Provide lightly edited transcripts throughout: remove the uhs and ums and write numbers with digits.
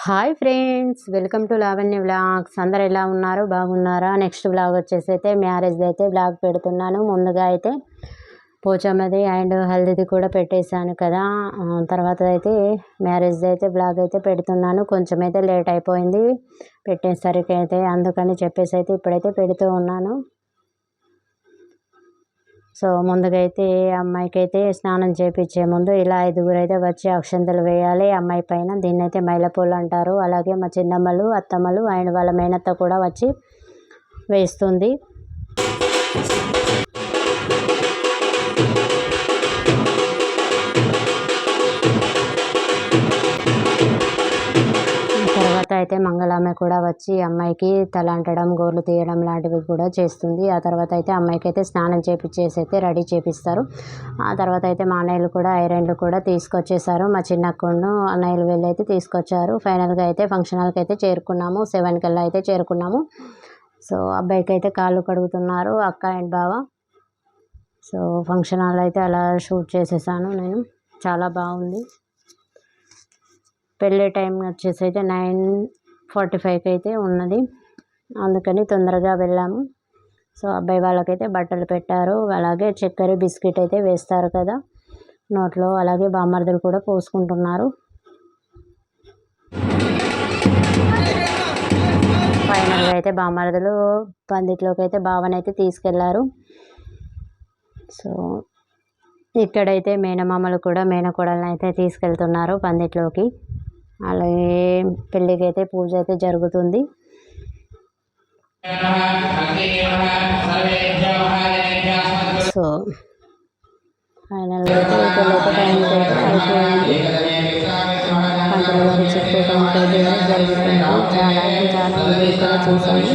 Hi friends, welcome to Lavanya vlogs. అందరు ఎలా ఉన్నారు? బాగున్నారా? నెక్స్ట్ వ్లాగ్ వచ్చేసి అయితే మ్యారేజ్ది అయితే వ్లాగ్ పెడుతున్నాను. ముందుగా అయితే పోచమ్మది అండ్ హల్దీది కూడా పెట్టేశాను కదా. తర్వాత అయితే మ్యారేజ్ది అయితే వ్లాగ్ అయితే పెడుతున్నాను. కొంచెం అయితే లేట్ అయిపోయింది పెట్టేసరికి అయితే, అందుకని చెప్పేసి అయితే ఇప్పుడైతే పెడుతూ ఉన్నాను. సో ముందుగా అయితే అమ్మాయికి అయితే స్నానం చేయించే ముందు ఇలా 5గురు అయితే వచ్చి అక్షంతలు వేయాలి అమ్మాయి పైన. దీన్ని అయితే మైలపూలు అంటారు. అలాగే మా చిన్నమ్మలు, అత్తమ్మలు అండ్ వాళ్ళ మేనత్త కూడా వచ్చి వేస్తుంది. అయితే మంగళామె కూడా వచ్చి అమ్మాయికి తల అంటడం, గోర్లు తీయడం లాంటివి కూడా చేస్తుంది. ఆ తర్వాత అయితే అమ్మాయికి అయితే స్నానం చేపించేసి అయితే రెడీ చేపిస్తారు. ఆ తర్వాత అయితే మా అన్నయ్యలు కూడా ఐరన్లు కూడా తీసుకొచ్చేసారు. మా చిన్నక్కను అన్నయ్యలు వెళ్ళి అయితే తీసుకొచ్చారు. ఫైనల్గా అయితే ఫంక్షన్ హాల్కి అయితే చేరుకున్నాము. 7 కల్లా అయితే చేరుకున్నాము. సో అబ్బాయికి అయితే కాళ్ళు కడుగుతున్నారు అక్క అండ్ బావ. సో ఫంక్షన్ హాల్ అయితే అలా షూట్ చేసేసాను నేను. చాలా బాగుంది. పెళ్ళి టైం వచ్చేసి అయితే 9:45కి అయితే ఉన్నది. అందుకని తొందరగా వెళ్ళాము. సో అబ్బాయి వాళ్ళకైతే బట్టలు పెట్టారు. అలాగే చక్కెర బిస్కెట్ అయితే వేస్తారు కదా నోట్లో, అలాగే బామ్మర్దులు కూడా పోసుకుంటున్నారు. ఫైనల్గా అయితే బామ్మర్దులు పందిట్లోకి అయితే బావనైతే తీసుకెళ్లారు. సో ఇక్కడైతే మేనమామలు కూడా మేనకోడలను అయితే తీసుకెళ్తున్నారు పందిట్లోకి. అలాగే పెళ్ళికి అయితే పూజ అయితే జరుగుతుంది. సో ఫైనల్గా అయితే పెళ్ళైతే టైంకి అయితే అయిపోయింది. పంటలకి చెప్పే టైంకి అయితే జరుగుతుంది. చాలా అంటే చాలా ఎంజాయ్ కూడా చేశాను.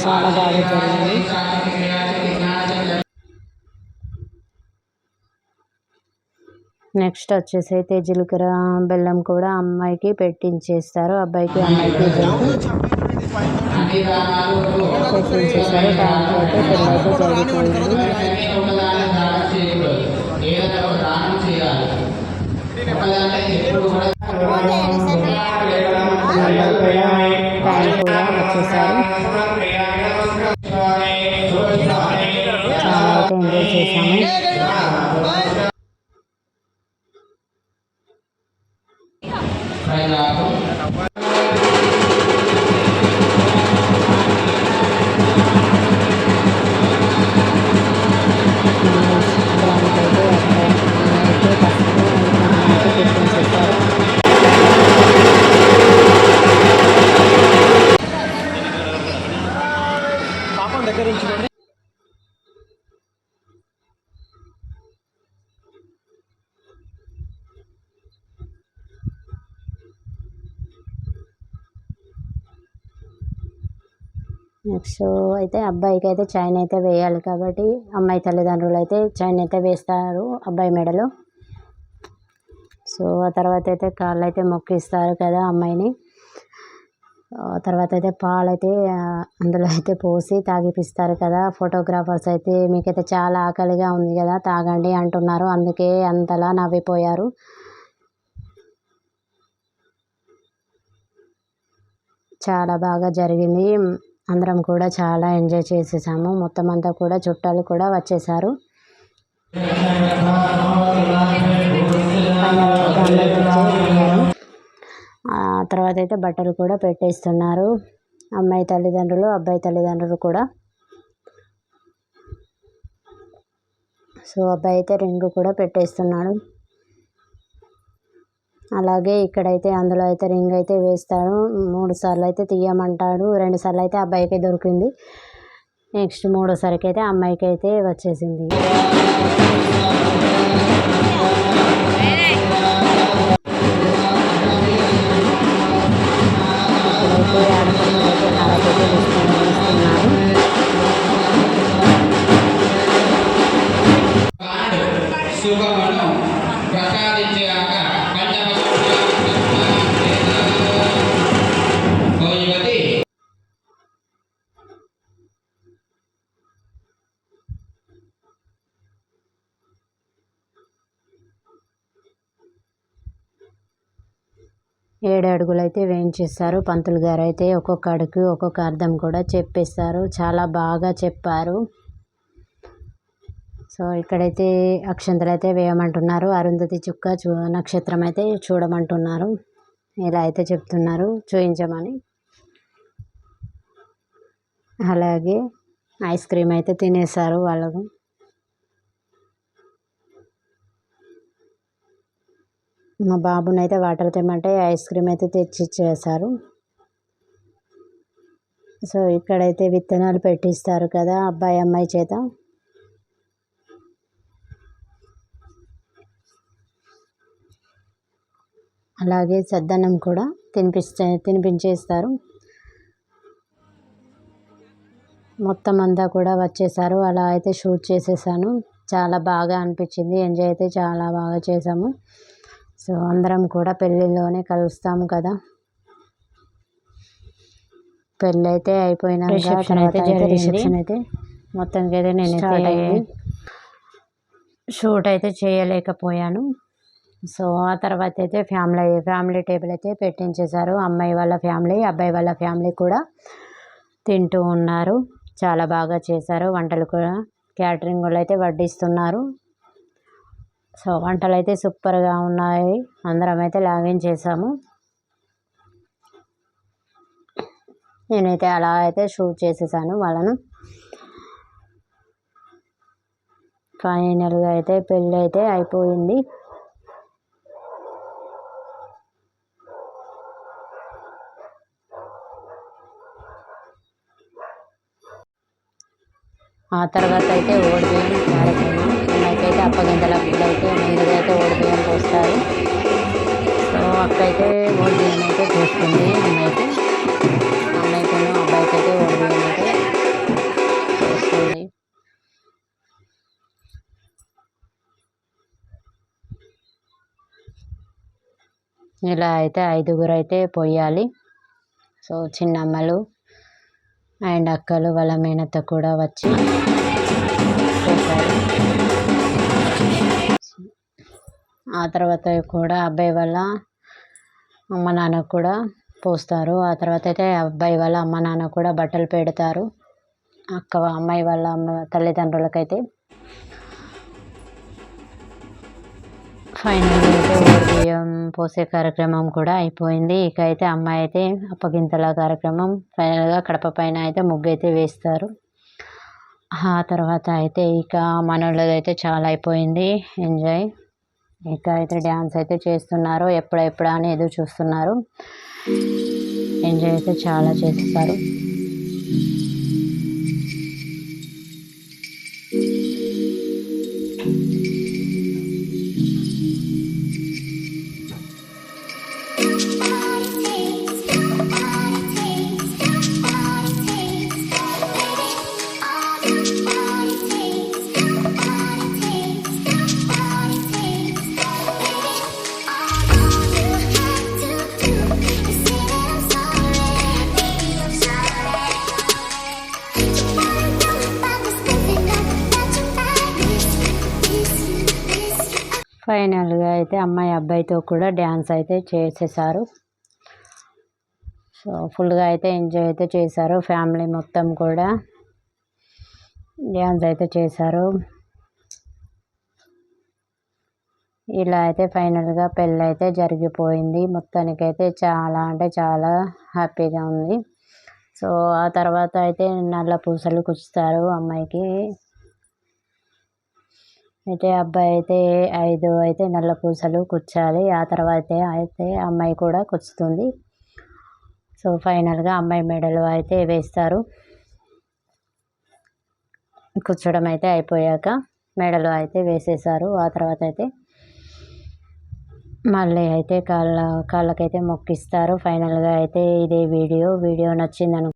చాలా బాగా జరిగింది. నెక్స్ట్ వచ్చేసి అయితే జీలకర్ర బెల్లం కూడా అమ్మాయికి పెట్టించేస్తారు. అబ్బాయికి అమ్మాయికి పెట్టించేస్తారు. టైంకి అయితే పెళ్ళి అయితే జరిగిపోయింది. టైం కూడా వచ్చేసారు. చాలా అయితే ఎంజాయ్ చేశాము. నెక్స్ట్ అయితే అబ్బాయికి అయితే చైన్ అయితే వేయాలి కాబట్టి అమ్మాయి తల్లిదండ్రులు అయితే చైన్ అయితే వేస్తారు అబ్బాయి మెడలో. సో ఆ తర్వాత అయితే కాళ్ళు అయితే మొక్కిస్తారు కదా అమ్మాయిని. తర్వాత అయితే పాలైతే అందులో అయితే పోసి తాగిపిస్తారు కదా. ఫోటోగ్రాఫర్స్ అయితే మీకైతే చాలా ఆకలిగా ఉంది కదా తాగండి అంటున్నారు. అందుకే అంతలా నవ్విపోయారు. చాలా బాగా జరిగింది. అందరం కూడా చాలా ఎంజాయ్ చేసేసాము. మొత్తం అంతా కూడా చుట్టాలు కూడా వచ్చేసారు. ఆ తర్వాత అయితే బట్టలు కూడా పెట్టేస్తున్నారు అమ్మాయి తల్లిదండ్రులు, అబ్బాయి తల్లిదండ్రులు కూడా. సో అబ్బాయి అయితే రింగ్ కూడా పెట్టేస్తున్నాడు. అలాగే ఇక్కడైతే అందులో అయితే రింగ్ అయితే వేస్తాడు. 3 సార్లు అయితే తీయమంటాడు. 2 సార్లు అయితే అబ్బాయికి దొరికింది. నెక్స్ట్ 3సారికి అయితే అమ్మాయికి అయితే వచ్చేసింది. ఇప్పుడైతే ఆడపిల్లలైతే హారతి ఇస్తున్నారు. 7 అడుగులు అయితే వేయించేస్తారు. పంతులు గారు అయితే ఒక్కొక్క అడుగు ఒక్కొక్క అర్థం కూడా చెప్పేస్తారు. చాలా బాగా చెప్పారు. సో ఇక్కడైతే అక్షంతలు అయితే వేయమంటున్నారు. అరుంధతి చుక్క నక్షత్రం అయితే చూడమంటున్నారు. ఇలా అయితే చెప్తున్నారు చూయించమని. అలాగే ఐస్ క్రీమ్ అయితే తినేసారు వాళ్ళకు. మా బాబునైతే వాటర్ తెమ్మంటే ఐస్ క్రీమ్ అయితే తెచ్చిచ్చేసారు. సో ఇక్కడైతే విత్తనాలు పెట్టిస్తారు కదా అబ్బాయి అమ్మాయి చేత. అలాగే సద్దన్నం కూడా తినిపించేస్తారు. మొత్తం అంతా కూడా వచ్చేసారు. అలా అయితే షూట్ చేసేసాను. చాలా బాగా అనిపించింది. ఎంజాయ్ అయితే చాలా బాగా చేసాము. సో అందరం కూడా పెళ్ళిలోనే కలుస్తాము కదా. పెళ్ళి అయితే అయిపోయినాక రిసెప్షన్ అయితే మొత్తానికి అయితే నేనైతే షూట్ అయితే చేయలేకపోయాను. సో ఆ తర్వాత అయితే ఫ్యామిలీ టేబుల్ అయితే పెట్టించేశారు. అమ్మాయి వాళ్ళ ఫ్యామిలీ అబ్బాయి వాళ్ళ ఫ్యామిలీ కూడా తింటూ ఉన్నారు. చాలా బాగా చేశారు. వంటలు కూడా క్యాటరింగ్ వాళ్ళు అయితే వడ్డిస్తున్నారు. సో వంటలు అయితే సూపర్గా ఉన్నాయి. అందరం అయితే లాగిన్ చేసాము. నేనైతే అలా అయితే షూట్ చేసేసాను వాళ్ళను. ఫైనల్గా అయితే పెళ్ళి అయితే అయిపోయింది. ఆ తర్వాత అయితే ఓడిబియ్యం కార్యక్రమం. అన్నయ్యకైతే అప్పగింతల గుడ్లు అయితే ముందుగా అయితే ఓడిబియ్యం పోస్తారు. సో అక్కయితే ఓడిబియ్యం అయితే పోస్తుంది. అమ్మాయికి అబ్బాయికి అయితే ఓడిబియ్యం అయితే పోస్తుంది. ఇలా అయితే 5గురు అయితే పోయాలి. సో చిన్నమ్మలు అండ్ అక్కలు వాళ్ళ మేనత్త కూడా వచ్చి పోతారు. ఆ తర్వాత కూడా అబ్బాయి వాళ్ళ అమ్మ నాన్న కూడా పోస్తారు. ఆ తర్వాత అయితే అబ్బాయి వాళ్ళ అమ్మ నాన్న కూడా బట్టలు పెడతారు. అమ్మాయి వాళ్ళ తల్లిదండ్రులకైతే. ఫైనల్గా అయితే ఓడిబియ్యం పోసే కార్యక్రమం కూడా అయిపోయింది. ఇక అయితే అమ్మాయి అయితే అప్పగింతల కార్యక్రమం. ఫైనల్గా కడప పైన అయితే ముగ్గు అయితే వేస్తారు. ఆ తర్వాత అయితే ఇక మనోళ్ళది అయితే చాలా అయిపోయింది ఎంజాయ్. ఇక అయితే డ్యాన్స్ అయితే చేస్తున్నారు. ఎప్పుడెప్పుడా అని ఎదురు చూస్తున్నారు. ఎంజాయ్ అయితే చాలా చేస్తారు. ఫైనల్గా అయితే అమ్మాయి అబ్బాయితో కూడా డ్యాన్స్ అయితే చేసేసారు. సో ఫుల్గా అయితే ఎంజాయ్ అయితే చేశారు. ఫ్యామిలీ మొత్తం కూడా డ్యాన్స్ అయితే చేశారు. ఇలా అయితే ఫైనల్గా పెళ్ళి అయితే జరిగిపోయింది. మొత్తానికైతే చాలా అంటే చాలా హ్యాపీగా ఉంది. సో ఆ తర్వాత అయితే నల్ల పూసలు కుచ్చుతారు అమ్మాయికి. అయితే అబ్బాయి అయితే 5 అయితే నల్ల పూసలు కుచ్చాలి. ఆ తర్వాత అయితే అమ్మాయి కూడా కుచ్చుతుంది. సో ఫైనల్గా అమ్మాయి మెడలో అయితే వేస్తారు. కుచ్చడం అయితే అయిపోయాక మెడలో అయితే వేసేసారు. ఆ తర్వాత అయితే మళ్ళీ అయితే కాళ్ళకైతే మొక్కిస్తారు. ఫైనల్గా అయితే ఇదే వీడియో నచ్చిందను